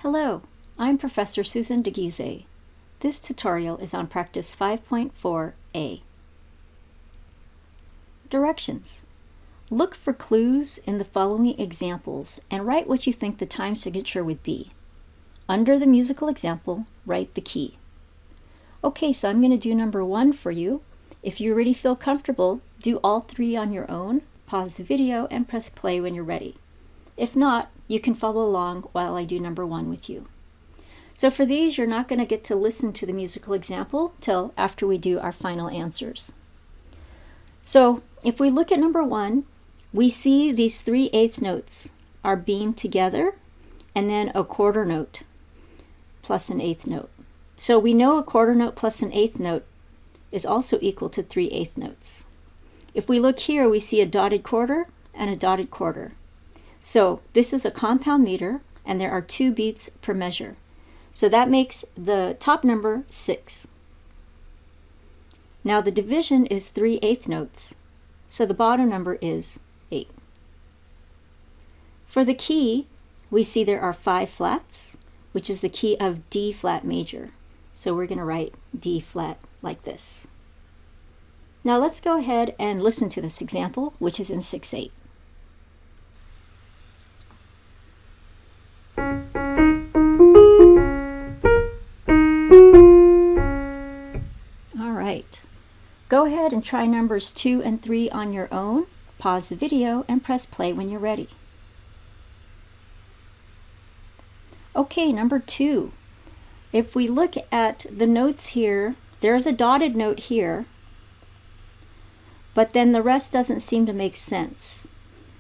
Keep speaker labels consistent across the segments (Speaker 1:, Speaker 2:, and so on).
Speaker 1: Hello, I'm Professor Susan DeGize. This tutorial is on Practice 5.4a. Directions. Look for clues in the following examples and write what you think the time signature would be. Under the musical example, write the key. Okay, so I'm going to do number 1 for you. If you already feel comfortable, do all 3 on your own, pause the video, and press play when you're ready. If not, you can follow along while I do number 1 with you. So for these, you're not going to get to listen to the musical example till after we do our final answers. So if we look at number 1, we see these 3/8 notes are beamed together and then a quarter note plus an eighth note. So we know a quarter note plus an eighth note is also equal to 3/8 notes. If we look here, we see a dotted quarter and a dotted quarter. So this is a compound meter, and there are 2 beats per measure. So that makes the top number 6. Now the division is 3/8 notes, so the bottom number is 8. For the key, we see there are 5 flats, which is the key of D flat major. So we're going to write D flat like this. Now let's go ahead and listen to this example, which is in 6/8. Go ahead and try numbers 2 and 3 on your own. Pause the video and press play when you're ready. Okay, number 2. If we look at the notes here, there's a dotted note here, but then the rest doesn't seem to make sense.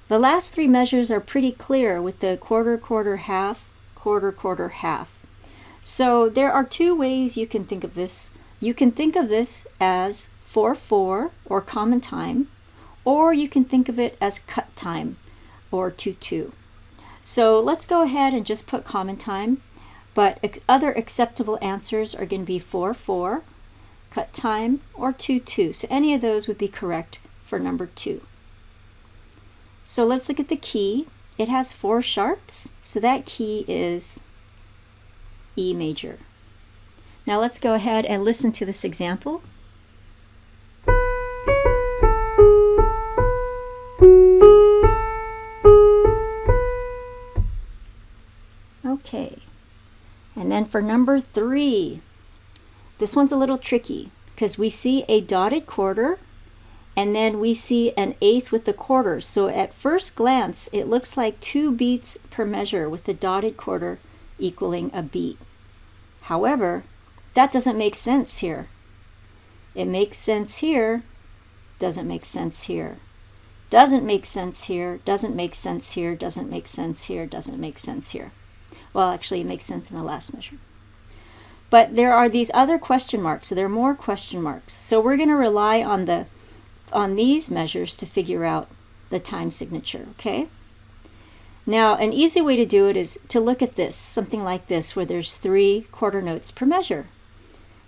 Speaker 1: The last 3 measures are pretty clear with the quarter, quarter, half, quarter, quarter, half. So there are 2 ways you can think of this. You can think of this as 4/4 or common time, or you can think of it as cut time or 2/2. So let's go ahead and just put common time, but other acceptable answers are going to be 4/4, cut time, or 2/2. So any of those would be correct for number 2. So let's look at the key. It has 4 sharps, so that key is E major. Now let's go ahead and listen to this example. Okay, and then for number 3, this one's a little tricky because we see a dotted quarter and then we see an eighth with the quarter. So at first glance, it looks like 2 beats per measure with the dotted quarter equaling a beat. However, that doesn't make sense here. It makes sense here, doesn't make sense here. Doesn't make sense here, doesn't make sense here, doesn't make sense here, doesn't make sense here. Well, actually, it makes sense in the last measure. But there are these other question marks, so there are more question marks. So we're going to rely on these measures to figure out the time signature, okay? Now, an easy way to do it is to look at this, something like this, where there's 3 quarter notes per measure.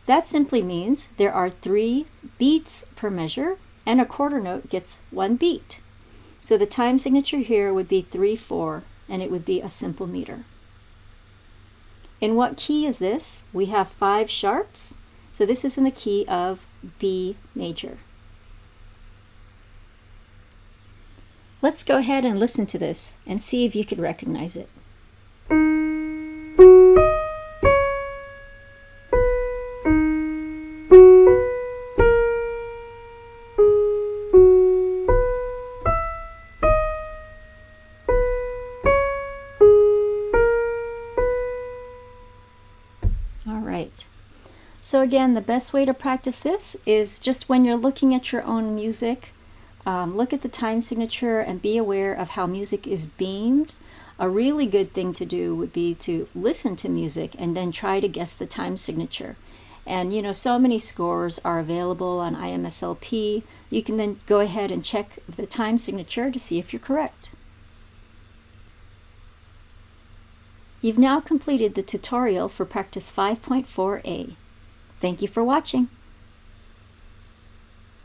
Speaker 1: That simply means there are 3 beats per measure, and a quarter note gets 1 beat. So the time signature here would be 3/4, and it would be a simple meter. In what key is this? We have 5 sharps, so this is in the key of B major. Let's go ahead and listen to this and see if you could recognize it. So again, the best way to practice this is just when you're looking at your own music, look at the time signature and be aware of how music is beamed. A really good thing to do would be to listen to music and then try to guess the time signature. And you know, so many scores are available on IMSLP. You can then go ahead and check the time signature to see if you're correct. You've now completed the tutorial for practice 5.4a. Thank you for watching.